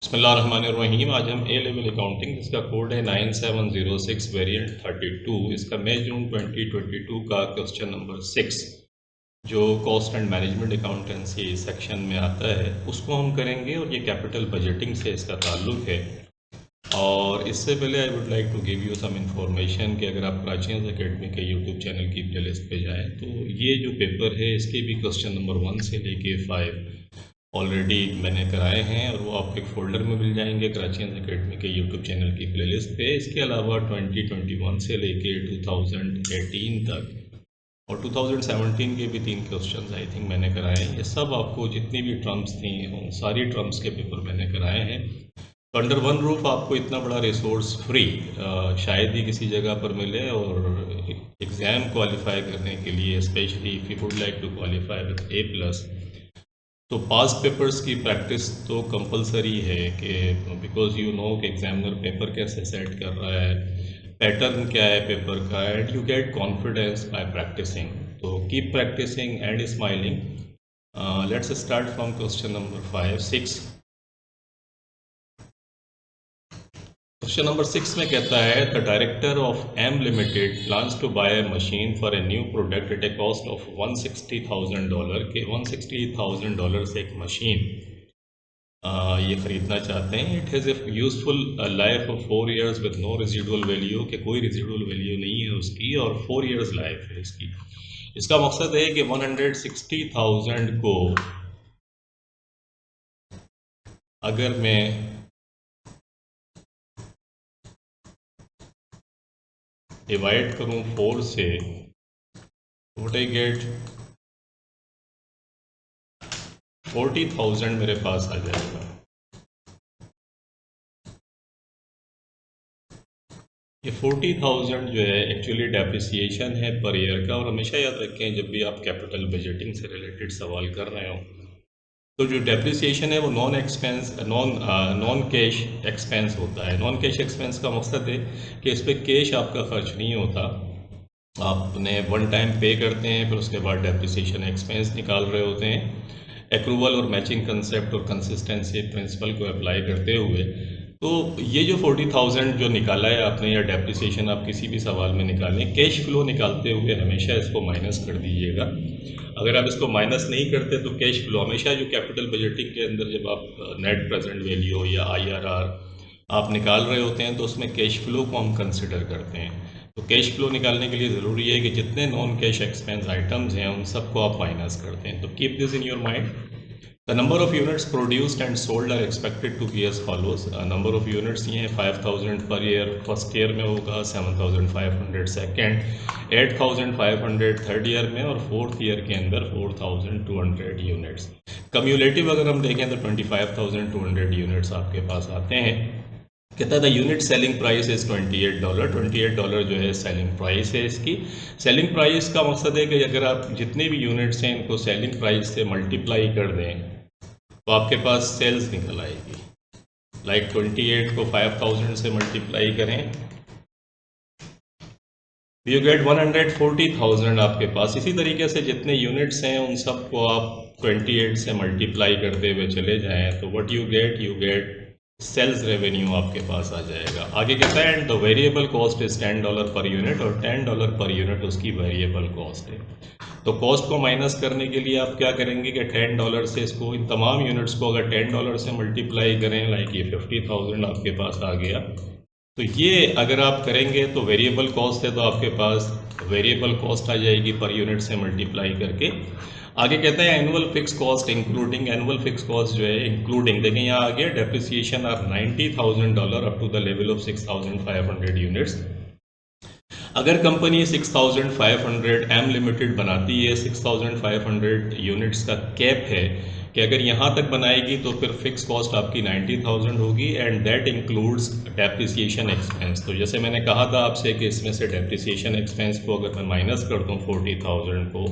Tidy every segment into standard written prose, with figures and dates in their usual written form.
बिस्मिल्लाहिर्रहमानिर्रहीम। आज हम ए लेवल अकाउंटिंग जिसका कोड है 9706 वेरिएंट 32 इसका मई जून 2022 का क्वेश्चन नंबर 6 जो cost and management accountancy section में आता है उसको हम करेंगे और ये कैपिटल बजटिंग से इसका ताल्लुक है। और इससे पहले I would like to give you some information कि अगर आप प्राचीन एकेडमी के यूट्यूब चैनल की प्लेलिस्ट पे जाएं तो ये जो पेपर है इसके भी क्वेश्चन नंबर 1 से लेके 5 ऑलरेडी मैंने कराए हैं और वो आपके फोल्डर में मिल जाएंगे कराचियन एकेडमी के यूट्यूब चैनल की प्लेलिस्ट पे। इसके अलावा 2021 से लेके 2018 तक और 2017 के भी 3 क्वेश्चन आई थिंक मैंने कराए हैं। ये सब आपको जितनी भी ट्रम्स थी उन सारी ट्रम्स के पेपर मैंने कराए हैं। तो अंडर वन रूफ आपको इतना बड़ा रिसोर्स फ्री शायद ही किसी जगह पर मिले। और एग्ज़ाम क्वालिफाई करने के लिए specially if you would like to qualify with A+, तो पास्ट पेपर्स की प्रैक्टिस तो कंपलसरी है कि बिकॉज यू नो कि एग्जामिनर पेपर कैसे सेट कर रहा है, पैटर्न क्या है पेपर का, and you get confidence by practicing. तो keep practicing and smiling. Let's start from question number 5-6। Question number 6 में कहता है the director of M limited plans to buy a machine for a new product at A cost of $160,000 के $160,000 से एक machine ये ख़रीदना चाहते हैं। It has a useful life of 4 years with no residual value, कि कोई रेजिडुअल वैल्यू नहीं है उसकी और 4 years लाइफ है इसकी। इसका मकसद है कि 160,000 को अगर मैं डिवाइड करूं 4 से, व्हाट आई गेट 40,000 मेरे पास आ जाएगा। ये 40,000 जो है एक्चुअली डेप्रिसिएशन है पर ईयर का। और हमेशा याद रखें जब भी आप कैपिटल बजटिंग से रिलेटेड सवाल कर रहे हो तो जो डेप्रिसिएशन है वो नॉन कैश एक्सपेंस होता है। नॉन कैश एक्सपेंस का मकसद है कि इस पर कैश आपका खर्च नहीं होता, आपने वन टाइम पे करते हैं फिर उसके बाद डेप्रिसिएशन एक्सपेंस निकाल रहे होते हैं। एक्रूवल और मैचिंग कंसेप्ट और कंसिस्टेंसी प्रिंसिपल को अप्लाई करते हुए तो ये जो 40,000 जो निकाला है आपने या डेप्रिसिएशन आप किसी भी सवाल में निकालें, कैश फ्लो निकालते हुए हमेशा इसको माइनस कर दीजिएगा। अगर आप इसको माइनस नहीं करते तो कैश फ्लो हमेशा जो कैपिटल बजटिंग के अंदर जब आप नेट प्रेजेंट वैल्यू या IRR आप निकाल रहे होते हैं तो उसमें कैश फ्लो को हम कंसिडर करते हैं। तो कैश फ्लो निकालने के लिए ज़रूरी है कि जितने नॉन कैश एक्सपेंस आइटम्स हैं उन सबको आप माइनस करते हैं। तो keep this in your mind. The number of units produced and sold are expected to be as follows. Number of units ये हैं 5,000 पर ईयर फर्स्ट ईयर में होगा, 7,500 सेकेंड, 8,500 थर्ड ईयर में और फोर्थ ईयर के अंदर 4,200 यूनिट्स। कम्यूलेटिव अगर हम देखें तो 25,200 यूनिट्स आपके पास आते हैं। कहता है the unit selling price is $28। $28 जो है सेलिंग प्राइस है इसकी। सेलिंग प्राइस का मकसद है कि अगर आप जितने भी यूनिट्स हैं इनको सेलिंग प्राइस से मल्टीप्लाई कर दें तो आपके पास सेल्स निकल आएगी। लाइक 28 को 5,000 से मल्टीप्लाई करें यू गेट 140,000 आपके पास। इसी तरीके से जितने यूनिट्स हैं उन सबको आप 28 से मल्टीप्लाई करते हुए चले जाएं तो what you get sales revenue आपके पास आ जाएगा। आगे कहता है and the variable cost is $10 per unit, और $10 पर यूनिट उसकी वेरिएबल कॉस्ट है। तो कॉस्ट को माइनस करने के लिए आप क्या करेंगे कि $10 से इसको इन तमाम यूनिट्स को अगर $10 से मल्टीप्लाई करें, लाइक ये 50,000 आपके पास आ गया। तो ये अगर आप करेंगे तो वेरिएबल कॉस्ट है तो आपके पास वेरिएबल कॉस्ट आ जाएगी पर यूनिट से मल्टीप्लाई करके। आगे कहते हैं annual fix cost including. Annual fix cost जो है इंक्लूडिंग, देखिए यहाँ आ गया depreciation are $90,000 up to the level of 6,500 units. अगर कंपनी 6,500 एम लिमिटेड बनाती है, 6,500 यूनिट्स का कैप है कि अगर यहाँ तक बनाएगी तो फिर फिक्स कॉस्ट आपकी 90,000 होगी and that includes depreciation expense. तो जैसे मैंने कहा था आपसे कि इसमें से डेप्रिसिएशन एक्सपेंस को अगर मैं माइनस कर दूँ 40,000 को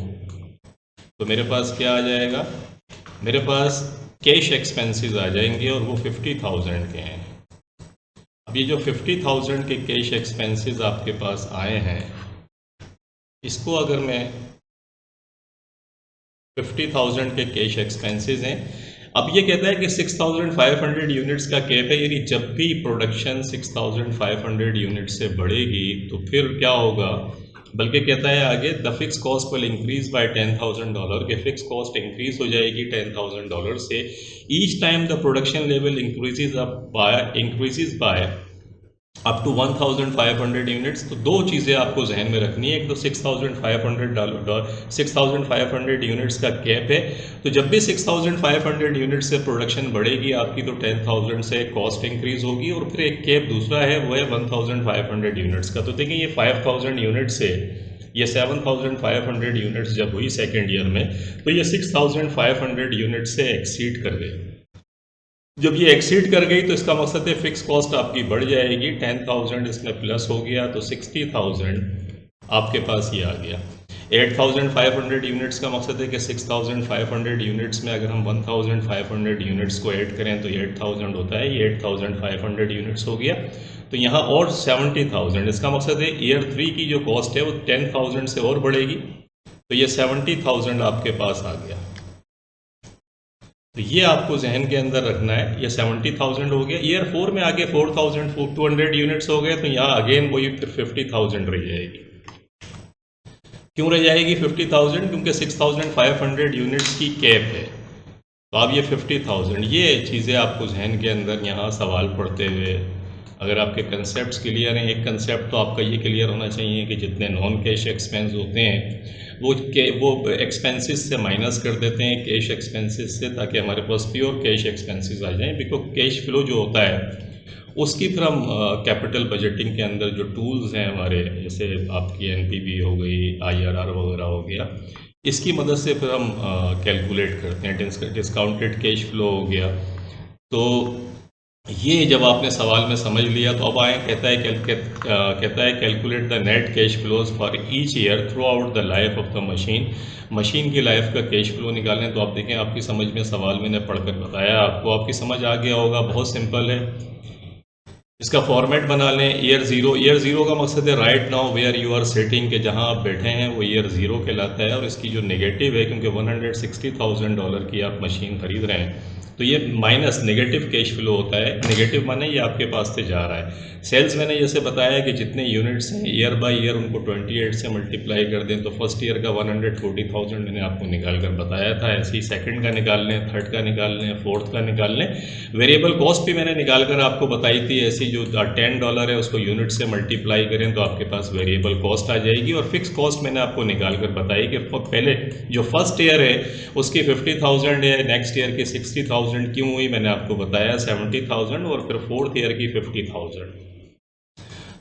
तो मेरे पास क्या आ जाएगा, मेरे पास कैश एक्सपेंसेस आ जाएंगे और वो 50,000 के हैं। अब ये जो 50,000 के कैश एक्सपेंसेस आपके पास आए हैं इसको अगर मैं 50,000 के कैश एक्सपेंसेस हैं, अब ये कहता है कि 6500 यूनिट्स का कैप है, यानी जब भी प्रोडक्शन 6500 यूनिट से बढ़ेगी तो फिर क्या होगा, बल्कि कहता है आगे the fix cost will increase by $10,000, के फिक्स कॉस्ट इंक्रीज हो जाएगी $10,000 से each time the production level increases by up to 1500 units. तो दो चीज़ें आपको जहन में रखनी है, एक तो $6,500 यूनिट्स का कैप है, तो जब भी 6500 यूनिट से प्रोडक्शन बढ़ेगी आपकी तो 10,000 से कॉस्ट इंक्रीज होगी, और फिर एक कैप दूसरा है वो है 1500 यूनिट्स का। तो देखिए ये 5000 यूनिट से ये 7500 यूनिट्स जब हुई सेकेंड ईयर में तो ये 6500 यूनिट से एक्सीड कर गई। जब ये एक्सीड कर गई तो इसका मकसद है फिक्स कॉस्ट आपकी बढ़ जाएगी, 10,000 इसमें प्लस हो गया तो 60,000 आपके पास ये आ गया। 8,500 यूनिट्स का मकसद है कि 6,500 यूनिट्स में अगर हम 1,500 यूनिट्स को ऐड करें तो ये 8,000 होता है, ये 8,500 यूनिट्स हो गया। तो यहाँ और 70,000, इसका मकसद है ईयर 3 की जो कॉस्ट है वो 10,000 से और बढ़ेगी, तो ये 70,000 आपके पास आ गया। तो ये आपको जहन के अंदर रखना है, ये 70,000 हो गया। ईयर 4 में आगे 4,200 यूनिट्स हो गए, तो यहाँ अगेन वही फिर 50,000 रह जाएगी। क्यों रह जाएगी 50,000? क्योंकि 6,500 यूनिट्स की कैप है, तो अब ये 50,000। ये चीज़ें आपको जहन के अंदर यहाँ सवाल पढ़ते हुए अगर आपके कंसेप्ट क्लियर हैं, एक कंसेप्ट तो आपका ये क्लियर होना चाहिए कि जितने नॉन कैश एक्सपेंस होते हैं वो एक्सपेंसेस से माइनस कर देते हैं कैश एक्सपेंसेस से, ताकि हमारे पास प्योर कैश एक्सपेंसेस आ जाएं। बिकॉज कैश फ्लो जो होता है उसकी फिर हम कैपिटल बजटिंग के अंदर जो टूल्स हैं हमारे, जैसे आपकी एनपीवी हो गई, आईआरआर वगैरह हो गया, इसकी मदद से फिर हम कैलकुलेट करते हैं। डिस्काउंटेड कैश फ्लो हो गया। तो ये जब आपने सवाल में समझ लिया तो अब आए कहता है calculate the net cash flows for each year through out the life of the machine. Machine की लाइफ का कैश फ्लो निकालें। तो आप देखें आपकी समझ में सवाल मैंने पढ़कर बताया, आपको आपकी समझ आ गया होगा, बहुत सिंपल है। इसका फॉर्मेट बना लें। ईयर ज़ीरो का मकसद है right now where you are sitting, के जहां आप बैठे हैं वो ईयर ज़ीरो कहलाता है। और इसकी जो नेगेटिव है, क्योंकि $160,000 की आप मशीन खरीद रहे हैं तो ये माइनस नेगेटिव कैश फ्लो होता है। नेगेटिव माने ये आपके पास से जा रहा है। सेल्स मैंने जैसे बताया कि जितने यूनिट्स हैं ईयर बाय ईयर उनको 28 से मल्टीप्लाई कर दें, तो फर्स्ट ईयर का 140,000 मैंने आपको निकाल कर बताया था। ऐसे ही सेकंड का निकाल लें, थर्ड का निकाल लें, फोर्थ का निकाल लें। वेरिएबल कॉस्ट भी मैंने निकाल कर आपको बताई थी, ऐसी जो $10 है उसको यूनिट से मल्टीप्लाई करें तो आपके पास वेरिएबल कॉस्ट आ जाएगी। और फिक्स कॉस्ट मैंने आपको निकाल कर बताई कि पहले जो फर्स्ट ईयर है उसकी 50,000 है, नेक्स्ट ईयर की 60,000 क्यों हुई मैंने आपको बताया 70,000, और फिर फोर्थ ईयर की 50,000।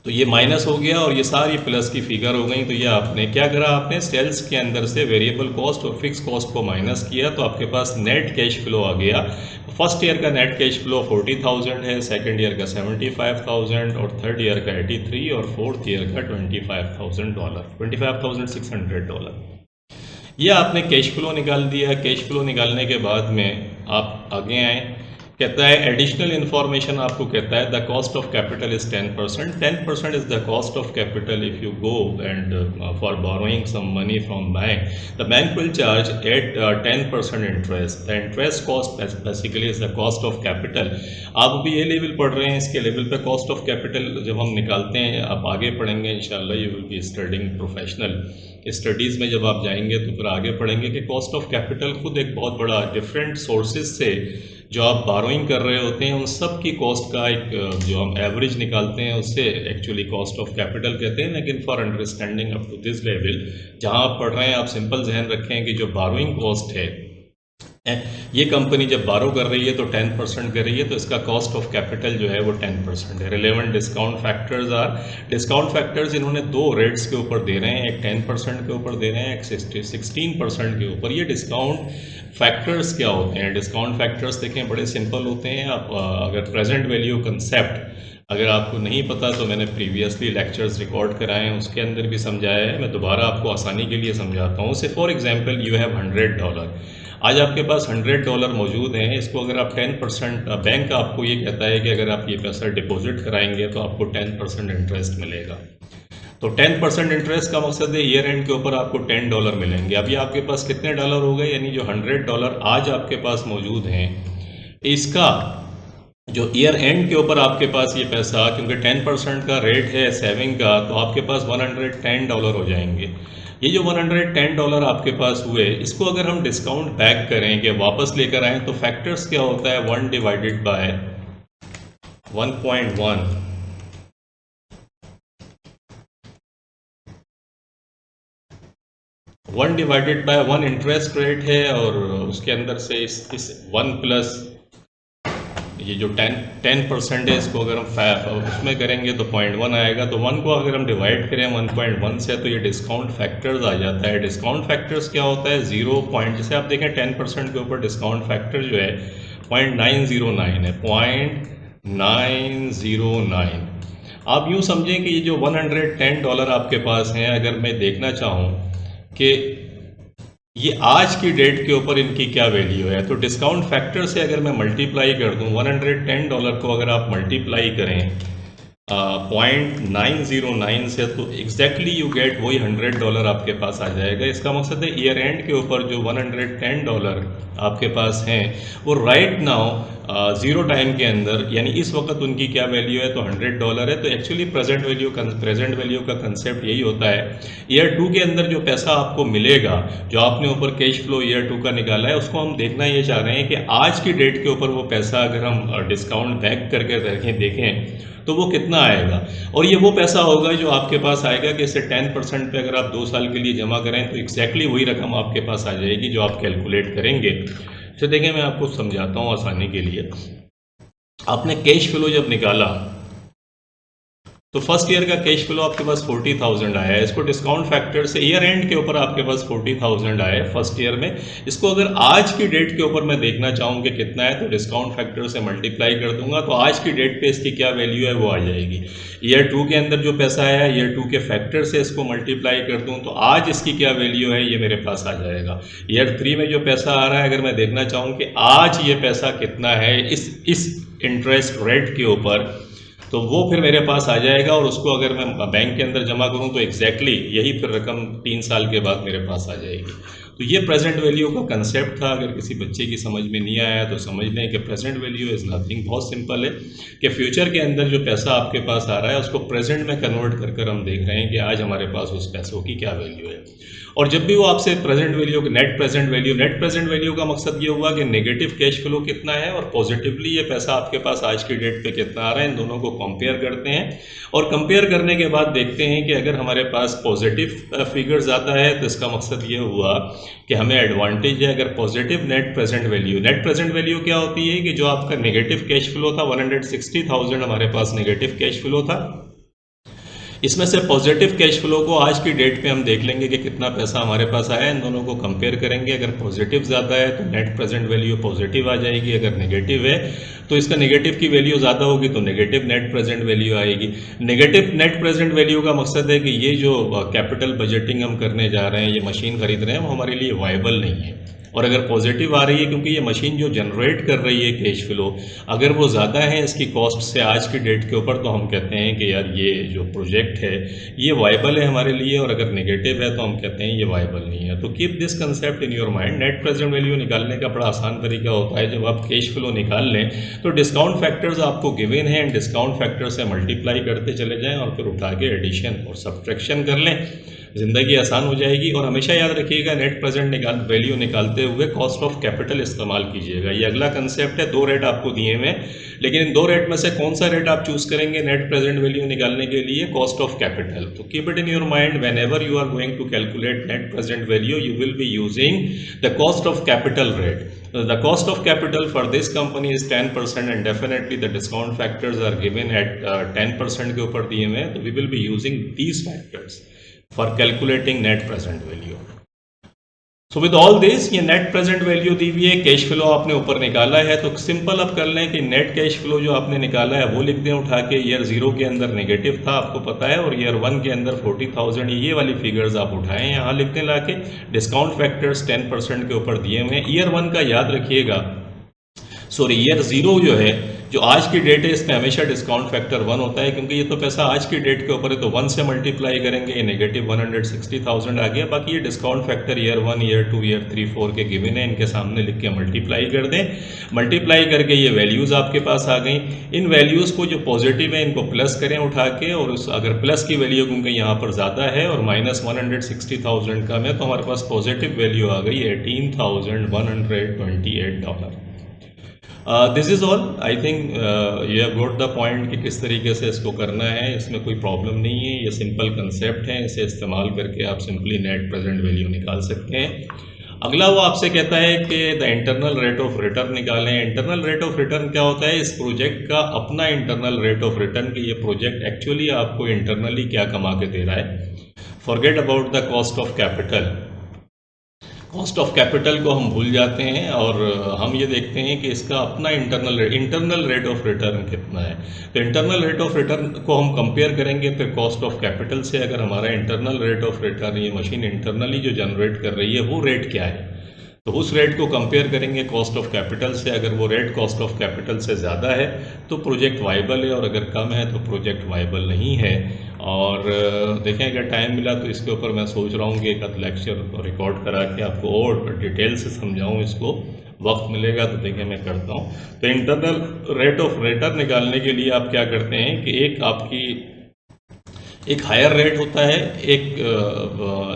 तो ये माइनस हो गया और ये सारी प्लस की फिगर हो गई। तो ये आपने क्या करा, आपने सेल्स के अंदर से वेरिएबल कॉस्ट और फिक्स कॉस्ट को माइनस किया, तो आपके पास नेट कैश फ्लो आ गया। फर्स्ट ईयर का नेट कैश फ्लो 40,000 है, सेकंड ईयर का 75,000 और थर्ड ईयर का 83 और फोर्थ ईयर का $25,000, $25,600। ये आपने कैश फ्लो निकाल दिया। कैश फ्लो निकालने के बाद में आप आगे आए, कहता है एडिशनल इन्फॉर्मेशन आपको कहता है the cost of capital is 10%। 10% is the cost of capital if you go and for borrowing some money from bank, the bank will charge at 10% interest. The interest cost basically is the cost of capital. आप भी ये level पढ़ रहे हैं, इसके level पे cost of capital जब हम निकालते हैं, आप आगे पढ़ेंगे इंशाल्लाह, you will be studying professional studies में जब आप जाएंगे तो फिर आगे पढ़ेंगे कि कॉस्ट ऑफ कैपिटल खुद एक बहुत बड़ा डिफरेंट सोर्सेज से जो आप बारोइंग कर रहे होते हैं उन सब की कॉस्ट का एक जो हम एवरेज निकालते हैं उससे एक्चुअली कॉस्ट ऑफ कैपिटल कहते हैं। लेकिन for understanding up to this level जहां आप पढ़ रहे हैं, आप सिंपल जहन रखें कि जो बारोइंग कॉस्ट है, ये कंपनी जब बारो कर रही है तो 10% कर रही है, तो इसका कॉस्ट ऑफ कैपिटल जो है वो 10% है। Relevant discount factors are, discount factors इन्होंने दो रेट्स के ऊपर दे रहे हैं, एक 10% के ऊपर दे रहे हैं, एक 16% के ऊपर। ये डिस्काउंट फैक्टर्स क्या होते हैं? डिस्काउंट फैक्टर्स देखें बड़े सिंपल होते हैं। आप अगर प्रेजेंट वैल्यू कंसेप्ट अगर आपको नहीं पता तो मैंने प्रीवियसली लेक्चर्स रिकॉर्ड कराए हैं, उसके अंदर भी समझाया है, मैं दोबारा आपको आसानी के लिए समझाता हूँ। से फॉर एग्जांपल यू हैव $100, आज आपके पास $100 मौजूद हैं। इसको अगर आप 10%, बैंक आपको ये कहता है कि अगर आप ये पैसा डिपॉजिट कराएंगे तो आपको 10% इंटरेस्ट मिलेगा। तो 10% इंटरेस्ट का मकसद है ईयर एंड के ऊपर आपको $10 मिलेंगे। अभी आपके पास कितने डॉलर हो गए, यानी जो $100 आज आपके पास मौजूद हैं, इसका जो ईयर एंड के ऊपर आपके पास ये पैसा, क्योंकि 10% का रेट है सेविंग का, तो आपके पास $110 हो जाएंगे। ये जो $110 आपके पास हुए, इसको अगर हम डिस्काउंट बैक करें कि वापस लेकर आएँ, तो फैक्टर्स क्या होता है, 1 divided by 1.1, 1 divided by 1 interest rate है, और उसके अंदर से इस 1 प्लस ये जो 10% है, इसको अगर हम उसमें करेंगे तो 0.1 आएगा। तो 1 को अगर हम डिवाइड करें 1.1 से, तो ये डिस्काउंट फैक्टर्स आ जाता है। डिस्काउंट फैक्टर्स क्या होता है, 0 पॉइंट, जैसे आप देखें 10% के ऊपर डिस्काउंट फैक्टर जो है 0.909 है, 0.909। आप यूँ समझें कि ये जो $110 आपके पास हैं, अगर मैं देखना चाहूँ कि ये आज की डेट के ऊपर इनकी क्या वैल्यू है, तो डिस्काउंट फैक्टर से अगर मैं मल्टीप्लाई कर दूं, $110 को अगर आप मल्टीप्लाई करें 0.909 से, तो एग्जैक्टली यू गेट वही $100 आपके पास आ जाएगा। इसका मकसद है ईयर एंड के ऊपर जो $110 आपके पास हैं, वो राइट नाउ ज़ीरो टाइम के अंदर, यानी इस वक्त उनकी क्या वैल्यू है, तो $100 है। तो एक्चुअली प्रेजेंट वैल्यू का कंसेप्ट यही होता है। ईयर 2 के अंदर जो पैसा आपको मिलेगा, जो आपने ऊपर कैश फ्लो ईयर 2 का निकाला है, उसको हम देखना ये चाह रहे हैं कि आज की डेट के ऊपर वो पैसा अगर हम डिस्काउंट बैक करके देखें तो वो कितना आएगा। और ये वो पैसा होगा जो आपके पास आएगा कि इसे 10% पे अगर आप 2 साल के लिए जमा करें, तो एग्जैक्टली वही रकम आपके पास आ जाएगी जो आप कैलकुलेट करेंगे। तो देखिए, मैं आपको समझाता हूँ आसानी के लिए। आपने कैश फ्लो जब निकाला, तो फर्स्ट ईयर का कैश फ्लो आपके पास 40,000 आया है। इसको डिस्काउंट फैक्टर से ईयर एंड के ऊपर आपके पास 40,000 आया है फर्स्ट ईयर में। इसको अगर आज की डेट के ऊपर मैं देखना चाहूँ कि कितना है, तो डिस्काउंट फैक्टर से मल्टीप्लाई कर दूंगा, तो आज की डेट पे इसकी क्या वैल्यू है वो आ जाएगी। ईयर 2 के अंदर जो पैसा आया है, ईयर 2 के फैक्टर से इसको मल्टीप्लाई कर दूँ, तो आज इसकी क्या वैल्यू है ये मेरे पास आ जाएगा। ईयर 3 में जो पैसा आ रहा है, अगर मैं देखना चाहूँ कि आज ये पैसा कितना है इस इंटरेस्ट रेट के ऊपर, तो वो फिर मेरे पास आ जाएगा। और उसको अगर मैं बैंक के अंदर जमा करूं, तो एग्जैक्टली यही फिर रकम 3 साल के बाद मेरे पास आ जाएगी। तो ये प्रेजेंट वैल्यू का कंसेप्ट था। अगर किसी बच्चे की समझ में नहीं आया तो समझ लें कि प्रेजेंट वैल्यू इज़ नथिंग, बहुत सिंपल है कि फ्यूचर के अंदर जो पैसा आपके पास आ रहा है, उसको प्रेजेंट में कन्वर्ट कर हम देख रहे हैं कि आज हमारे पास उस पैसों की क्या वैल्यू है। और जब भी वो आपसे present value, net present value का मकसद ये हुआ कि नेगेटिव कैश फ्लो कितना है और पॉजिटिवली ये पैसा आपके पास आज की डेट पे कितना आ रहा है, इन दोनों को कंपेयर करते हैं। और कंपेयर करने के बाद देखते हैं कि अगर हमारे पास पॉजिटिव फिगर्स आता है, तो इसका मकसद ये हुआ कि हमें एडवांटेज है। अगर पॉजिटिव नेट प्रेजेंट वैल्यू क्या होती है कि जो आपका नेगेटिव कैश फ्लो था, 160,000 हमारे पास नेगेटिव कैश फ्लो था, इसमें से पॉजिटिव कैश फ्लो को आज की डेट पे हम देख लेंगे कि कितना पैसा हमारे पास आया है, इन दोनों को कंपेयर करेंगे। अगर पॉजिटिव ज़्यादा है तो नेट प्रेजेंट वैल्यू पॉजिटिव आ जाएगी, अगर नेगेटिव है तो इसका नेगेटिव की वैल्यू ज़्यादा होगी तो नेगेटिव नेट प्रेजेंट वैल्यू आएगी। नेगेटिव नेट प्रेजेंट वैल्यू का मकसद है कि ये जो कैपिटल बजटिंग हम करने जा रहे हैं, ये मशीन खरीद रहे हैं, वो हमारे लिए वायबल नहीं है। और अगर पॉजिटिव आ रही है, क्योंकि ये मशीन जो जनरेट कर रही है कैश फ्लो, अगर वो ज़्यादा है इसकी कॉस्ट से आज की डेट के ऊपर, तो हम कहते हैं कि यार ये जो प्रोजेक्ट है ये वायबल है हमारे लिए। और अगर नेगेटिव है तो हम कहते हैं ये वायबल नहीं है। तो keep this concept in your mind. Net present value निकालने का बड़ा आसान तरीका होता है, जब आप कैश फ्लो निकाल लें तो डिस्काउंट फैक्टर्स आपको गिवन है, डिस्काउंट फैक्टर से मल्टीप्लाई करते चले जाएँ और फिर उठा के एडिशन और सब्ट्रैक्शन कर लें, ज़िंदगी आसान हो जाएगी। और हमेशा याद रखिएगा, नेट प्रेजेंट वैल्यू निकालते हुए कॉस्ट ऑफ कैपिटल इस्तेमाल कीजिएगा। ये अगला कंसेप्ट है। 2 रेट आपको दिए हुए हैं, लेकिन इन 2 रेट में से कौन सा रेट आप चूज़ करेंगे नेट प्रेजेंट वैल्यू निकालने के लिए? Cost of capital. तो keep it in your mind, whenever you are going to calculate net present value, you will be using the cost of capital rate. The cost of capital for this company is 10% and definitely the discount factors are given at 10% के ऊपर दिए हुए हैं, तो we will be using these factors for calculating net present value. So with all this, ये net present value दी हुई है, cash flow आपने ऊपर निकाला है, तो सिंपल अब कर लें कि नेट कैश फ्लो जो आपने निकाला है वो लिख दें उठा के। ईयर 0 के अंदर नेगेटिव था आपको पता है, और ईयर 1 के अंदर 40,000, ये वाली फिगर्स आप उठाएं यहाँ लिख दें ला के। डिस्काउंट फैक्टर्स 10% के ऊपर दिए हुए हैं। ईयर 1 का याद रखिएगा, सॉरी ईयर 0 जो है जो आज की डेट है इसमें हमेशा डिस्काउंट फैक्टर 1 होता है, क्योंकि ये तो पैसा आज की डेट के ऊपर है, तो 1 से मल्टीप्लाई करेंगे, ये नेगेटिव 160,000 आ गया। बाकी ये discount factor year 1, year 2, year 3, 4 के गिवन है, इनके सामने लिख के मल्टीप्लाई कर दें। मल्टीप्लाई करके ये वैल्यूज़ आपके पास आ गई। इन वैल्यूज़ को जो पॉजिटिव है इनको प्लस करें उठा के, और उस अगर प्लस की वैल्यू क्योंकि यहाँ पर ज़्यादा है और माइनस 160,000 कम है, तो हमारे पास पॉजिटिव वैल्यू आ गई $18,128। This is all. I think you have got the point कि किस तरीके से इसको करना है। इसमें कोई प्रॉब्लम नहीं है, ये सिंपल कंसेप्ट है, इसे इस्तेमाल करके आप सिंपली नेट प्रेजेंट वैल्यू निकाल सकते हैं। अगला वो आपसे कहता है कि the internal rate of return निकालें। इंटरनल रेट ऑफ रिटर्न क्या होता है? इस प्रोजेक्ट का अपना इंटरनल रेट ऑफ रिटर्न कि ये प्रोजेक्ट एक्चुअली आपको इंटरनली क्या कमा के दे रहा है। Forget about the cost of capital. Cost of capital को हम भूल जाते हैं और हम ये देखते हैं कि इसका अपना इंटरनल रेट ऑफ रिटर्न कितना है। तो इंटरनल रेट ऑफ रिटर्न को हम कंपेयर करेंगे फिर कॉस्ट ऑफ कैपिटल से। अगर हमारा इंटरनल रेट ऑफ रिटर्न, ये मशीन इंटरनली जो जनरेट कर रही है, वो रेट क्या है, तो उस रेट को कंपेयर करेंगे कॉस्ट ऑफ कैपिटल से। अगर वो रेट कॉस्ट ऑफ कैपिटल से ज़्यादा है तो प्रोजेक्ट वाइबल है, और अगर कम है तो प्रोजेक्ट वाइबल नहीं है। और देखें, अगर टाइम मिला तो इसके ऊपर मैं सोच रहा हूँ कि एक लेक्चर रिकॉर्ड करा के आपको और डिटेल से समझाऊँ इसको। वक्त मिलेगा तो देखें मैं करता हूँ। तो इंटरनल रेट ऑफ रिटर्न निकालने के लिए आप क्या करते हैं कि एक हायर रेट होता है, एक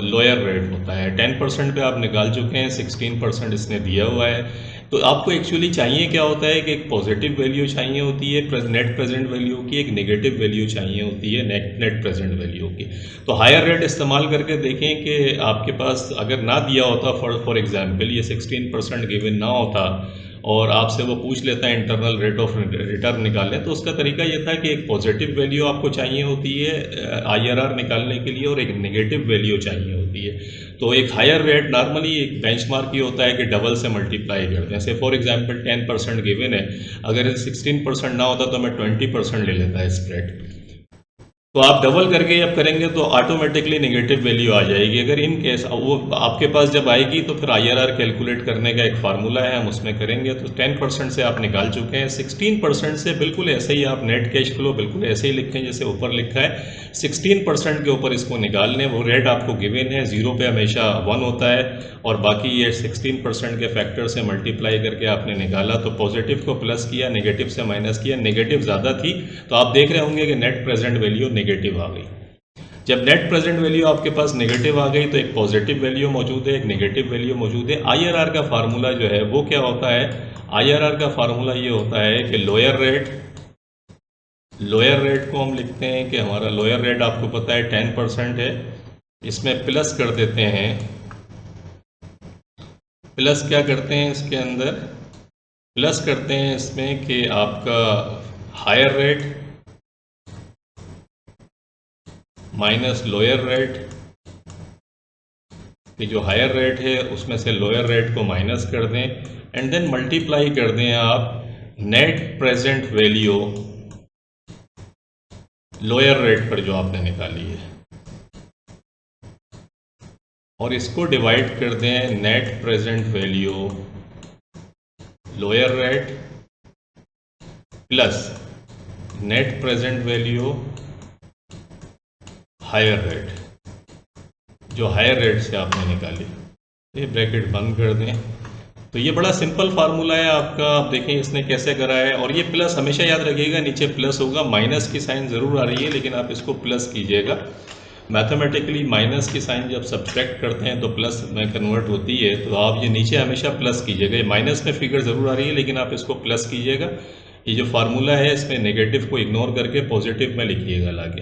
लोअर रेट होता है। 10% पे आप निकाल चुके हैं, 16% इसने दिया हुआ है। तो आपको एक्चुअली चाहिए क्या होता है कि एक पॉजिटिव वैल्यू चाहिए होती है नेट प्रेजेंट वैल्यू की, एक नेगेटिव वैल्यू चाहिए होती है नेट प्रेजेंट वैल्यू की। तो हायर रेट इस्तेमाल करके देखें कि आपके पास अगर ना दिया होता, फॉर एग्जांपल ये 16% गिवन ना होता और आपसे वो पूछ लेता है इंटरनल रेट ऑफ रिटर्न निकालने, तो उसका तरीका ये था कि एक पॉजिटिव वैल्यू आपको चाहिए होती है आईआरआर निकालने के लिए और एक नेगेटिव वैल्यू चाहिए होती है। तो एक हायर रेट नॉर्मली एक बेंचमार्क ये होता है कि डबल से मल्टीप्लाई करते हैं। जैसे फॉर एग्जांपल 10% गिवन है, अगर 16% ना होता तो मैं 20% ले लेता है स्प्रेड। तो आप डबल करके अब करेंगे तो ऑटोमेटिकली नेगेटिव वैल्यू आ जाएगी। अगर इन केस वो आपके पास जब आएगी तो फिर आईआरआर कैलकुलेट करने का एक फार्मूला है, हम उसमें करेंगे। तो 10% से आप निकाल चुके हैं। 16% से बिल्कुल ऐसे ही आप नेट कैश फ्लो बिल्कुल ऐसे ही लिखें जैसे ऊपर लिखा है। 16% के ऊपर इसको निकाल लें। वो रेट आपको गिवन है, 0 पे हमेशा 1 होता है और बाकी ये 16% के फैक्टर से मल्टीप्लाई करके आपने निकाला। तो पॉजिटिव को प्लस किया, नेगेटिव से माइनस किया। नेगेटिव ज़्यादा थी तो आप देख रहे होंगे कि नेट प्रेजेंट वैल्यू नेगेटिव आ गई। जब नेट प्रेजेंट वैल्यू आपके पास नेगेटिव आ गई तो एक पॉजिटिव वैल्यू मौजूद है, एक नेगेटिव वैल्यू मौजूद है। आईआरआर का फार्मूला जो है वो क्या होता है? आईआरआर का फार्मूला ये होता है कि लोअर रेट को हम लिखते हैं कि हमारा लोअर रेट आपको पता है 10% है। इसमें प्लस कर देते हैं, प्लस क्या करते हैं इसके अंदर, प्लस करते हैं इसमें कि आपका higher rate minus lower rate, कि जो हायर रेट है उसमें से लोअर रेट को माइनस कर दें एंड देन मल्टीप्लाई कर दें आप net present value lower rate पर जो आपने निकाली है, और इसको डिवाइड कर दें net present value lower rate plus net present value higher rate, जो हायर रेट से आपने निकाली। ये ब्रैकेट बंद कर दें। तो ये बड़ा सिंपल फार्मूला है आपका। आप देखें इसने कैसे करा है। और ये प्लस हमेशा याद रखिएगा, नीचे प्लस होगा, माइनस की साइन ज़रूर आ रही है लेकिन आप इसको प्लस कीजिएगा। मैथमेटिकली माइनस की साइन जब सब्ट्रैक्ट करते हैं तो प्लस में कन्वर्ट होती है, तो आप ये नीचे हमेशा प्लस कीजिएगा। ये माइनस में फिगर ज़रूर आ रही है लेकिन आप इसको प्लस कीजिएगा। ये जो फार्मूला है इसमें नेगेटिव को इग्नोर करके पॉजिटिव में लिखिएगा लाके।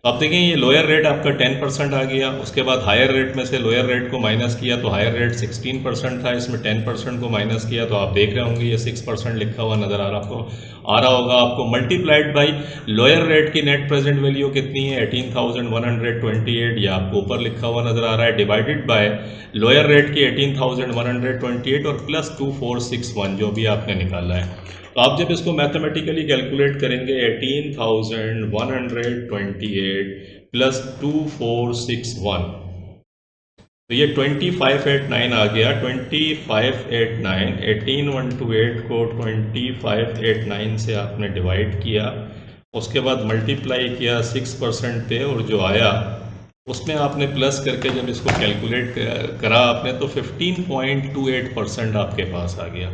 तो आप देखें ये लोअर रेट आपका 10% आ गया। उसके बाद हायर रेट में से लोअर रेट को माइनस किया तो हायर रेट 16% था, इसमें 10% को माइनस किया तो आप देख रहे होंगे ये 6% लिखा हुआ नज़र आ रहा होगा आपको। मल्टीप्लाइड बाई लोअर रेट की नेट प्रेजेंट वैल्यू कितनी है 18,128, ये आपको ऊपर लिखा हुआ नज़र आ रहा है, डिवाइडेड बाय लोअर रेट की 18,128 और प्लस 2461 जो भी आपने निकाला है। तो आप जब इसको मैथमेटिकली कैलकुलेट करेंगे 18,128 प्लस 2461, तो ये 2589 आ गया। 2589, 18128 को 2589 से आपने डिवाइड किया, उसके बाद मल्टीप्लाई किया 6% पे, और जो आया उसमें आपने प्लस करके जब इसको कैलकुलेट करा आपने, तो 15.28% आपके पास आ गया।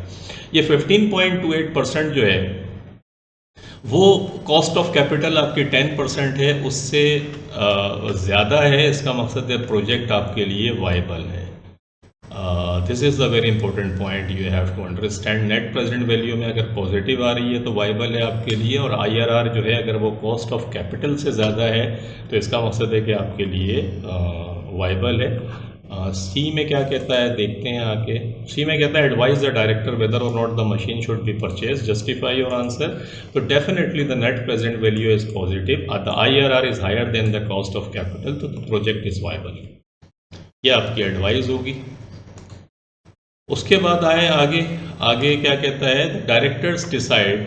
ये 15.28% जो है वो कॉस्ट ऑफ कैपिटल आपकी 10% है, उससे ज़्यादा है। इसका मकसद है प्रोजेक्ट आपके लिए वाइबल है। This is the very important point you have to understand. Net present value में अगर पॉजिटिव आ रही है तो वाइबल है आपके लिए, और आईआरआर जो है अगर वो कॉस्ट ऑफ कैपिटल से ज़्यादा है तो इसका मकसद है कि आपके लिए वाइबल है। सी में क्या कहता है देखते हैं आगे। सी में कहता है advise the director whether or not the machine should be purchase, justify your answer. तो definitely the net present value is positive, the IRR is higher than the cost of capital, तो द प्रोजेक्ट इज वाइबल। ये आपकी advice होगी। उसके बाद आए आगे। आगे क्या कहता है, directors decide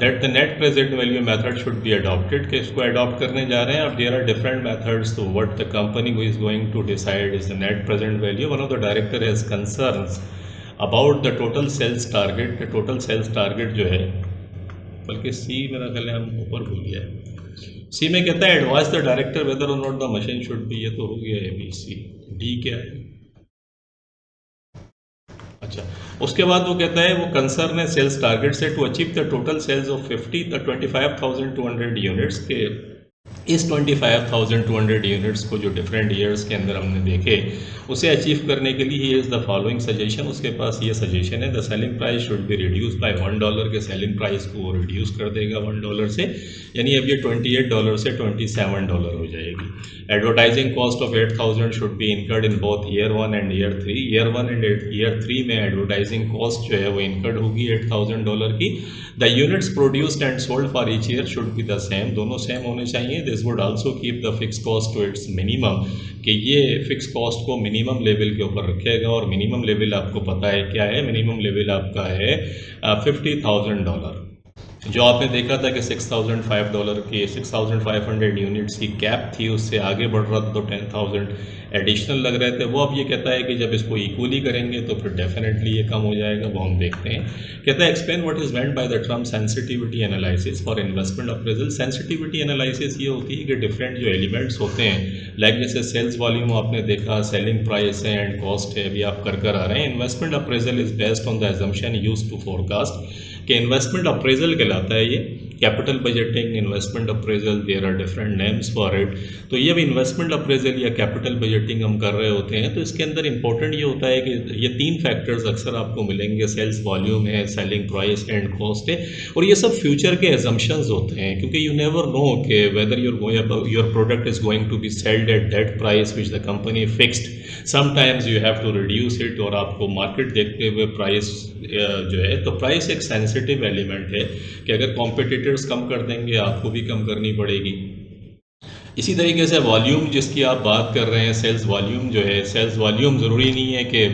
that the net present value method should be adopted, कि इसको अडॉप्ट करने जा रहे हैं। अब देयर आर डिफरेंट मेथड्स, तो what the company who is going to decide is the net present value. One of the director has concerns about the total sales target. The total sales target जो है, बल्कि सी मेरा ख्याल है हम ऊपर भूल गया। सी में कहता है advise the director whether or not the machine should B, ये तो हो गया है बी सी। डी क्या है? अच्छा, उसके बाद वो कहता है वो कंसर्न है सेल्स टारगेट से to achieve the total sales of 25,200 units के। इस 25,200 यूनिट्स को जो डिफरेंट ईयर्स के अंदर हमने देखे, उसे अचीव करने के लिए he is the following suggestion. उसके पास ये सजेशन है, the selling price should be reduce by $1 के। सेलिंग प्राइस को वो रिड्यूस कर देगा $1 से, यानी अब ये $28 से $27 हो जाएगी। Advertising cost of 8,000 should be incurred in both year 1 and year 3। Year 1 and year 3 में एडवर्टाइजिंग कॉस्ट जो है वो इनकर्ड होगी $8,000 की। The units produced and sold for each year should be the same, दोनों सेम होने चाहिए। This would also keep the fix cost to its minimum, कि ये फिक्स कॉस्ट को मिनिमम लेवल के ऊपर रखेगा। और मिनिमम लेवल आपको पता है क्या है, मिनिमम लेवल आपका है $50,000। जो आपने देखा था कि $6,005 की 6,500 यूनिट्स की कैप थी, उससे आगे बढ़ रहा था तो 10,000 एडिशनल लग रहे थे। वो अब ये कहता है कि जब इसको इक्वली करेंगे तो फिर डेफिनेटली ये कम हो जाएगा, वो हम देखते हैं। कहता है explain what is meant by the term sensitivity analysis for investment appraisal. Sensitivity analysis ये होती है कि डिफरेंट जो एलिमेंट्स होते हैं, लाइक जैसे सेल्स वॉल्यूम आपने देखा, सेलिंग प्राइस है एंड कॉस्ट है, अभी आप कर आ रहे हैं। Investment appraisal is based on the assumption used to forecast, कि इन्वेस्टमेंट अप्रेजल कहलाता है ये। Capital budgeting, investment appraisal, there are different names for it. तो ये भी इन्वेस्टमेंट अप्रेजल या कैपिटल बजटिंग हम कर रहे होते हैं, तो इसके अंदर इंपॉर्टेंट ये होता है कि ये 3 फैक्टर्स अक्सर आपको मिलेंगे, सेल्स वॉल्यूम है, सेलिंग प्राइस एंड कॉस्ट है। और ये सब फ्यूचर के एजम्पशंस होते हैं, क्योंकि यू नेवर नो कि whether your product is going to be selled at that price which the company fixed. Sometimes you have to reduce it, और आपको मार्केट देखते हुए प्राइस जो है, तो प्राइस एक सेंसिटिव एलिमेंट है कि अगर कॉम्पिटिटर्स कम कर देंगे आपको भी कम करनी पड़ेगी। इसी तरीके से वॉल्यूम जिसकी आप बात कर रहे हैं, सेल्स वॉल्यूम जो है, सेल्स वॉल्यूम ज़रूरी नहीं है कि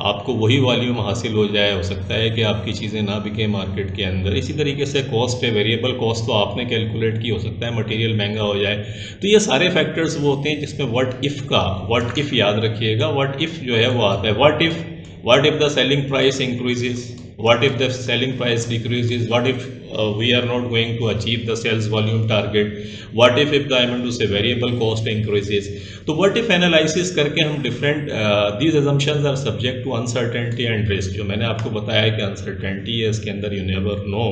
आपको वही वॉल्यूम हासिल हो जाए, हो सकता है कि आपकी चीज़ें ना बिके मार्केट के अंदर। इसी तरीके से कॉस्ट है, वेरिएबल कॉस्ट तो आपने कैलकुलेट की, हो सकता है मटेरियल महंगा हो जाए। तो ये सारे फैक्टर्स वो होते हैं जिसमें व्हाट इफ़ याद रखिएगा। व्हाट इफ़ जो है वो आता है, what if the selling price increases, what if the selling price decreases, what if we are not going to achieve the sales volume target, what if the I mean to say variable cost increases। तो what if analysis करके हम different these assumptions are subject to uncertainty and risk। जो मैंने आपको बताया है कि uncertainty है इसके अंदर, you never know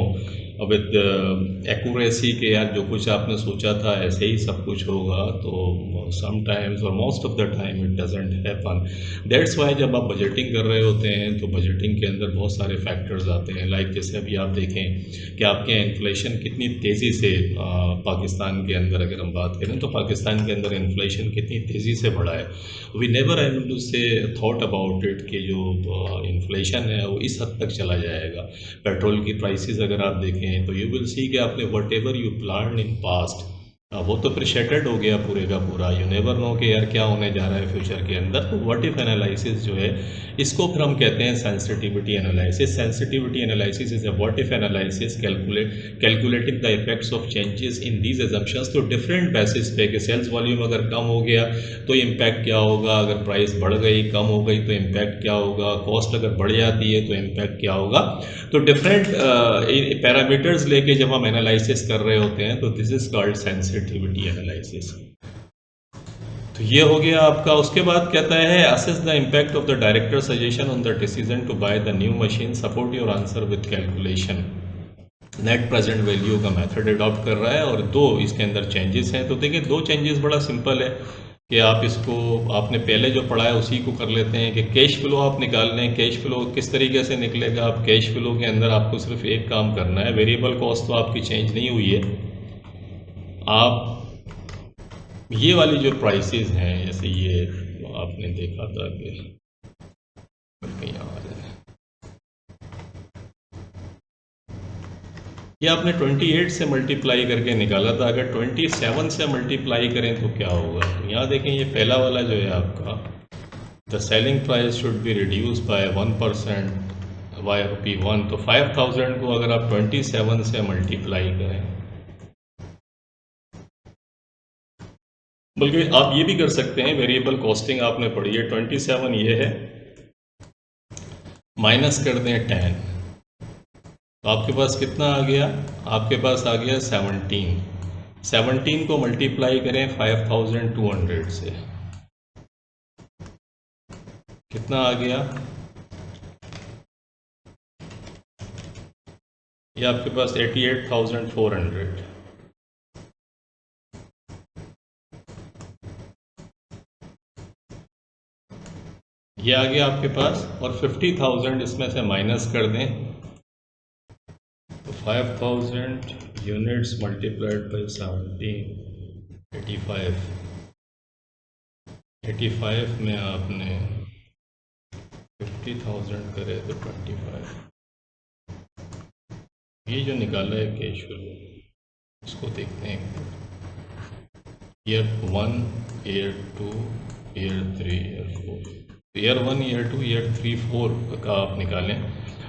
with accuracy के यार जो कुछ आपने सोचा था ऐसे ही सब कुछ होगा, तो समटाइम्स और most of the time it doesn't happen. That's why जब आप बजटिंग कर रहे होते हैं तो बजटिंग के अंदर बहुत सारे फैक्टर्स आते हैं। लाइक जैसे अभी आप देखें कि आपके यहाँ इन्फ्लेशन कितनी तेज़ी से पाकिस्तान के अंदर अगर हम बात करें तो पाकिस्तान के अंदर इन्फ्लेशन कितनी तेज़ी से बढ़ा है। वी नेवर आई टू से थॉट अबाउट इट कि जो इन्फ्लेशन है वो इस हद तक चला जाएगा। पेट्रोल की प्राइसेस अगर आप देखें तो यू विल सी कि आपने what ever you plan in past वो तो प्रिशेटेड हो गया पूरे का पूरा, यू नेवर नो कि यार क्या होने जा रहा है फ्यूचर के अंदर। तो व्हाट इफ एनालिसिस जो है इसको फिर हम कहते हैं sensitivity analysis. Sensitivity analysis is a what if analysis calculating the effects of changes in these assumptions. तो डिफरेंट बेसिस पे कि सेल्स वॉल्यूम अगर कम हो गया तो इम्पैक्ट क्या होगा, अगर प्राइस बढ़ गई कम हो गई तो इम्पैक्ट क्या होगा, कॉस्ट अगर बढ़ जाती है तो इम्पैक्ट क्या होगा। तो डिफरेंट पैरामीटर्स लेके जब हम एनालिसिस कर रहे होते हैं तो this is called sensitivity analysis. तो ये हो गया आपका। उसके बाद कहता है assess the impact of the director suggestion on the decision to buy the new machine, support your answer with calculation. Net present value का मेथड अडॉप्ट कर रहा है और दो इसके अंदर चेंजेस हैं। तो देखिए दो चेंजेस बड़ा सिंपल है कि आप इसको आपने पहले जो पढ़ा है उसी को कर लेते हैं कि कैश फ्लो आप निकाल लें। कैश फ्लो किस तरीके से निकलेगा, आप कैश फ्लो के अंदर आपको सिर्फ एक काम करना है, वेरिएबल कॉस्ट तो आपकी चेंज नहीं हुई है। आप ये वाली जो प्राइसेस हैं, जैसे ये आपने देखा था कि कहीं आ जाए, ये आपने 28 से मल्टीप्लाई करके निकाला था। अगर 27 से मल्टीप्लाई करें तो क्या होगा। तो यहाँ देखें ये पहला वाला जो है आपका, the selling price should be reduce by 1% by ₹1। तो 5000 को अगर आप 27 से मल्टीप्लाई करें, बल्कि आप ये भी कर सकते हैं, वेरिएबल कॉस्टिंग आपने पढ़ी है, 27 ये है, माइनस कर दें 10, तो आपके पास कितना आ गया, आपके पास आ गया 17 को मल्टीप्लाई करें 5200 से, कितना आ गया, ये आपके पास 88,400। ये आ गया आपके पास, और 50,000 इसमें से माइनस कर दें तो 5000 यूनिट्स मल्टीप्लाइड बाई 17, 85 में आपने 50,000 करे तो 25, ये जो निकाला है कैश फ्लो, इसको देखते हैं। Year 1, year 2, year 3, year 4, year 1, year 2, year 3, 4 का आप निकालें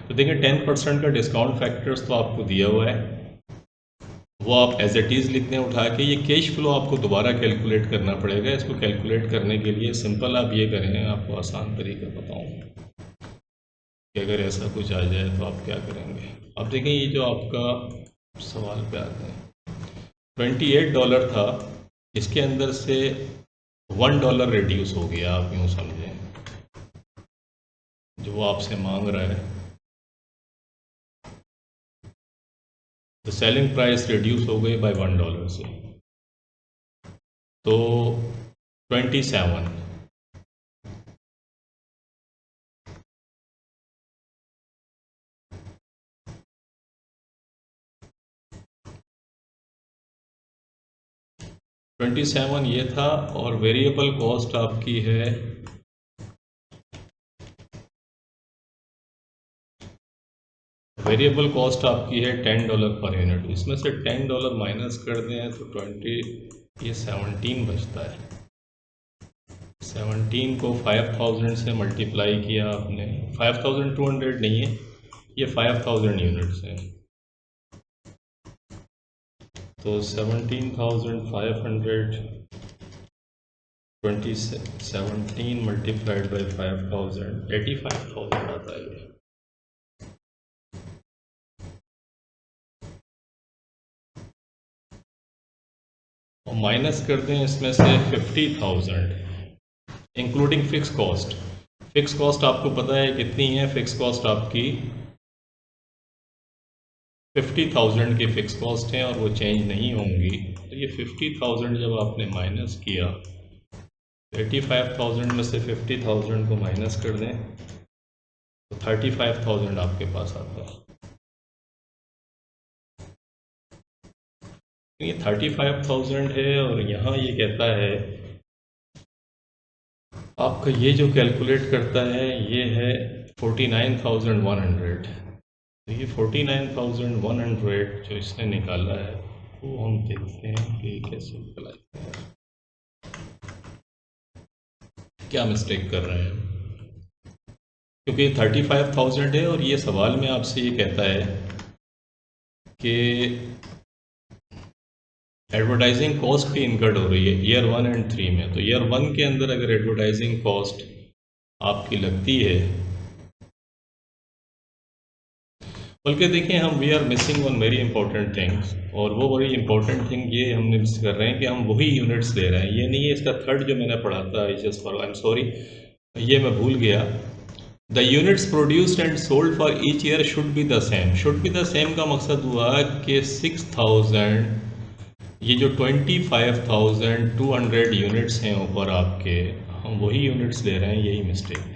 तो देखिए 10% का डिस्काउंट फैक्टर्स तो आपको दिया हुआ है, वो आप एज इट इज़ लिख दें उठा के। ये कैश फ्लो आपको दोबारा कैलकुलेट करना पड़ेगा। इसको कैलकुलेट करने के लिए सिंपल आप ये करें, आपको आसान तरीका बताऊँ कि अगर ऐसा कुछ आ जाए तो आप क्या करेंगे। अब देखें ये जो आपका सवाल पे आते हैं, $28 था, इसके अंदर से $1 रिड्यूस हो गया, आप यूँ समझें, जो वो आपसे मांग रहा है। तो सेलिंग प्राइस रिड्यूस हो गई बाय $1 से, तो 27, ये था। और वेरिएबल कॉस्ट आपकी है $10 पर यूनिट। इसमें से $10 माइनस कर दें तो 20, ये 17 बचता है। 17 को 5000 से मल्टीप्लाई किया आपने, 5200 नहीं है, ये 5000 यूनिट्स हैं, तो 17,500, 17 मल्टीप्लाइड बाई 5000, 85,000 आता है ये। और माइनस कर दें इसमें से 50,000 including fix cost. Fix cost आपको पता है कितनी है, फिक्स कॉस्ट आपकी 50,000 की फिक्स कॉस्ट है और वो चेंज नहीं होंगी। तो ये 50,000 जब आपने माइनस किया, 85,000 में से 50,000 को माइनस कर दें तो 35,000 आपके पास आता है। ये 35,000 है और यहाँ ये कहता है आपका, ये जो कैलकुलेट करता है ये है 49,100। तो ये 49,100 जो इसने निकाला है वो हम देखते हैं कि कैसे अप्लाई, क्या मिस्टेक कर रहे हैं, क्योंकि 35,000 है और ये सवाल में आपसे ये कहता है कि एडवर्टाइजिंग कॉस्ट भी इनकर्ड हो रही है ईयर 1 और 3 में। तो ईयर 1 के अंदर अगर एडवर्टाइजिंग कॉस्ट आपकी लगती है, बल्कि देखिए हम we are missing one very important things, और वो बड़ी इंपॉर्टेंट थिंग ये हम मिस कर रहे हैं कि हम वही यूनिट्स ले रहे हैं। ये नहीं है, इसका थर्ड जो मैंने पढ़ा था, just for I am sorry ये मैं भूल गया। The units produced and sold for each year should be the same. Should be the same का मकसद हुआ कि 6,000, ये जो 25,200 यूनिट्स हैं ऊपर आपके, हम वही यूनिट्स ले रहे हैं, यही मिस्टेक है।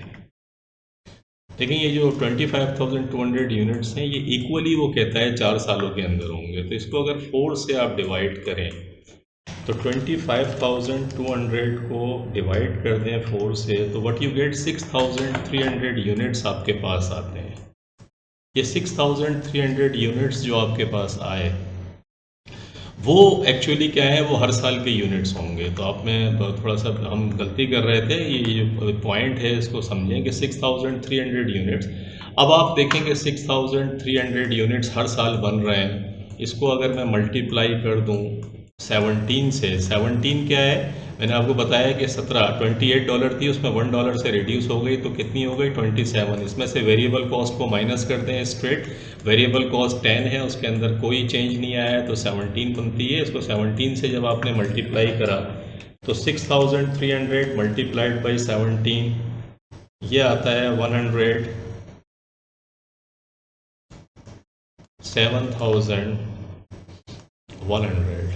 लेकिन ये जो 25,200 यूनिट्स हैं ये इक्वली वो कहता है 4 सालों के अंदर होंगे। तो इसको अगर 4 से आप डिवाइड करें तो 25,200 को डिवाइड कर दें 4 से, तो व्हाट यू गेट 6,300 यूनिट्स आपके पास आते हैं। ये 6,300 यूनिट्स जो आपके पास आए वो एक्चुअली क्या है, वो हर साल के यूनिट्स होंगे। तो आप में थोड़ा सा हम गलती कर रहे थे, ये जो पॉइंट है इसको समझें कि 6,300 यूनिट्स, अब आप देखेंगे 6,300 यूनिट्स हर साल बन रहे हैं। इसको अगर मैं मल्टीप्लाई कर दूं 17 से, 17 क्या है, मैंने आपको बताया कि 28 डॉलर थी, उसमें $1 से रिड्यूस हो गई, तो कितनी हो गई 27। इसमें से वेरिएबल कॉस्ट को माइनस कर दें स्ट्रेट, वेरिएबल कॉस्ट 10 है, उसके अंदर कोई चेंज नहीं आया है, तो 17 बनती है। इसको 17 से जब आपने मल्टीप्लाई करा तो 6,300 मल्टीप्लाइड बाई 17 ये आता है 7,100।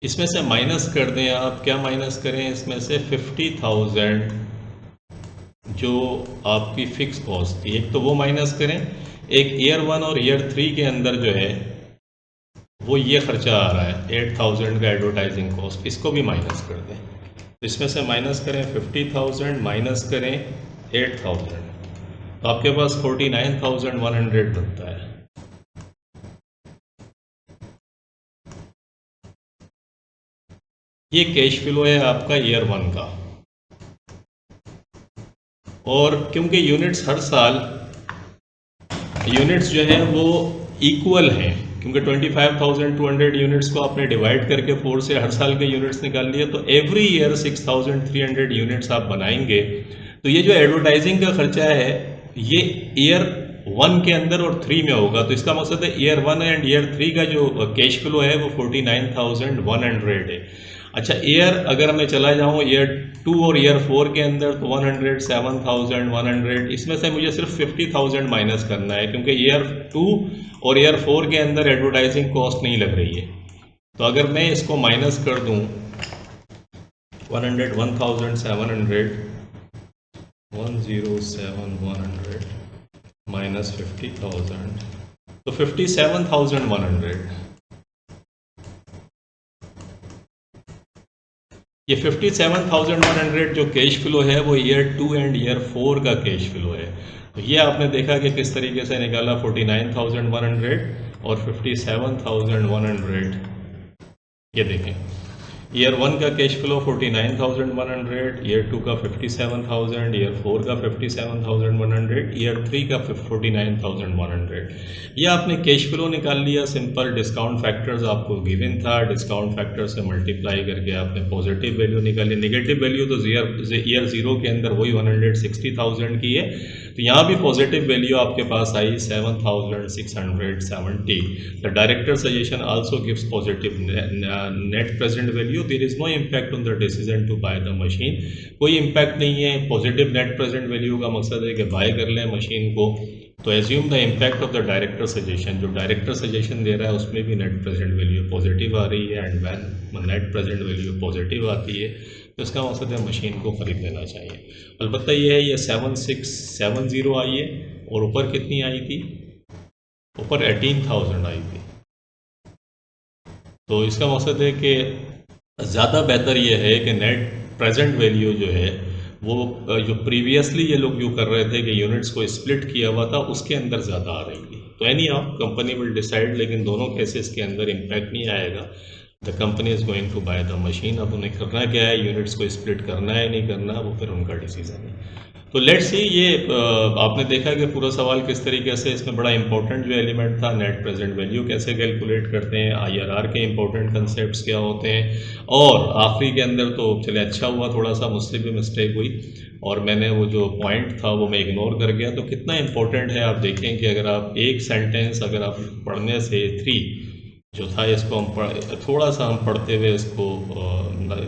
इसमें से माइनस कर दें आप, क्या माइनस करें, इसमें से 50,000 जो आपकी फिक्स कॉस्ट थी, एक तो वो माइनस करें, एक ईयर 1 और ईयर 3 के अंदर जो है वो ये खर्चा आ रहा है 8,000 का एडवर्टाइजिंग कॉस्ट, इसको भी माइनस कर दें। तो इसमें से माइनस करें 50,000 माइनस करें 8,000, तो आपके पास 49,100 बनता है। ये कैश फ्लो है आपका ईयर 1 का। और क्योंकि यूनिट्स हर साल यूनिट्स जो है वो इक्वल हैं, क्योंकि 25,200 यूनिट्स को आपने डिवाइड करके 4 से हर साल के यूनिट्स निकाल लिए, तो एवरी ईयर 6,300 यूनिट्स आप बनाएंगे। तो ये जो एडवर्टाइजिंग का खर्चा है ये ईयर 1 के अंदर और 3 में होगा। तो इसका मकसद है ईयर 1 एंड ईयर 3 का जो कैश फ्लो है वो 49,100 है। अच्छा, ईयर अगर मैं चला जाऊँ ईयर 2 और ईयर 4 के अंदर, तो 107,100, इसमें से मुझे सिर्फ 50,000 माइनस करना है, क्योंकि ईयर 2 और ईयर 4 के अंदर एडवर्टाइजिंग कॉस्ट नहीं लग रही है। तो अगर मैं इसको माइनस कर दूँ 107,100 माइनस 50,000, तो 57,100। ये 57,100 जो कैश फ्लो है वो ईयर 2 एंड ईयर 4 का कैश फ्लो है। तो ये आपने देखा कि किस तरीके से निकाला, 49,100 और 57,100। ये देखें, ईयर 1 का कैश फ्लो 49,100, ईयर 2 का 57,000, ईयर 4 का 57,100, ईयर 3 का 49,100। ये आपने कैश फ्लो निकाल लिया सिंपल। डिस्काउंट फैक्टर्स आपको गिवन था, डिस्काउंट फैक्टर से मल्टीप्लाई करके आपने पॉजिटिव वैल्यू निकाली। नेगेटिव वैल्यू तो ईयर 0 के अंदर वही 160,000 की है, तो यहाँ भी पॉजिटिव वैल्यू आपके पास आई 7,670। The director suggestion also gives positive net present value. There is no impact on the decision to buy the machine. कोई इम्पैक्ट नहीं है। पॉजिटिव नेट प्रेजेंट वैल्यू का मकसद है कि बाय कर लें मशीन को। तो assume the impact of the director suggestion, जो डायरेक्टर सजेशन दे रहा है उसमें भी नेट प्रेजेंट वैल्यू पॉजिटिव आ रही है, and when net present value positive आती है तो इसका मकसद है मशीन को ख़रीद लेना चाहिए। अलबत्ता ये है, ये 7,670 आई है, और ऊपर कितनी आई थी, ऊपर 18,000 आई थी। तो इसका मकसद है कि ज़्यादा बेहतर ये है कि नेट प्रेजेंट वैल्यू जो है वो जो प्रीवियसली ये लोग जो कर रहे थे कि यूनिट्स को स्प्लिट किया हुआ था उसके अंदर ज़्यादा आ रही थी। तो तो anyhow company will decide, लेकिन दोनों केसेस के अंदर इम्पैक्ट नहीं आएगा। The company is going to buy the machine. अब उन्हें करना क्या है, यूनिट्स को स्प्लिट करना है नहीं करना, वो फिर उनका डिसीजन है। तो लेट्स सी, ये आपने देखा कि पूरा सवाल किस तरीके से, इसमें बड़ा इंपॉर्टेंट जो एलिमेंट था, नेट प्रेजेंट वैल्यू कैसे कैलकुलेट करते हैं, आईआरआर के इंपॉर्टेंट कंसेप्ट्स क्या होते हैं, और आखिरी के अंदर तो चले अच्छा हुआ थोड़ा सा मुझसे भी मिस्टेक हुई और मैंने वो जो पॉइंट था वो मैं इग्नोर कर गया। तो कितना इंपॉर्टेंट है आप देखें कि अगर आप एक सेंटेंस अगर आप पढ़ने से थ्री जो था इसको हम थोड़ा सा हम पढ़ते हुए इसको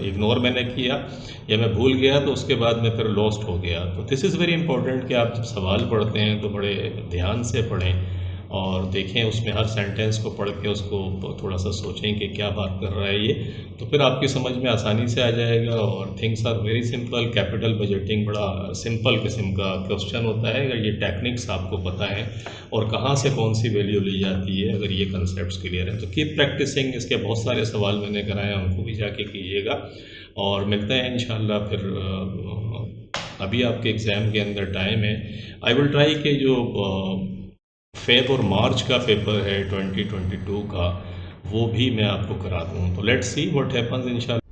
इग्नोर मैंने किया या मैं भूल गया, तो उसके बाद मैं फिर लॉस्ट हो गया। तो दिस इज़ वेरी इंपॉर्टेंट कि आप जब सवाल पढ़ते हैं तो बड़े ध्यान से पढ़ें और देखें उसमें हर सेंटेंस को पढ़ के उसको थोड़ा सा सोचें कि क्या बात कर रहा है ये, तो फिर आपकी समझ में आसानी से आ जाएगा। और things are very simple. Capital budgeting बड़ा सिंपल किस्म का क्वेश्चन होता है अगर ये टेक्निक्स आपको पता है और कहाँ से कौन सी वैल्यू ली जाती है, अगर ये कंसेप्ट क्लियर है तो कीप प्रैक्टिसिंग। इसके बहुत सारे सवाल मैंने कराए हैं, उनको भी जाके कीजिएगा और मिलते हैं इंशाल्लाह फिर। अभी आपके एग्ज़ाम के अंदर टाइम है। आई विल ट्राई कि जो फेब और मार्च का पेपर है 2022 का, वो भी मैं आपको करा दूँ। तो लेट्स सी व्हाट हैपन्स इंशाल्लाह।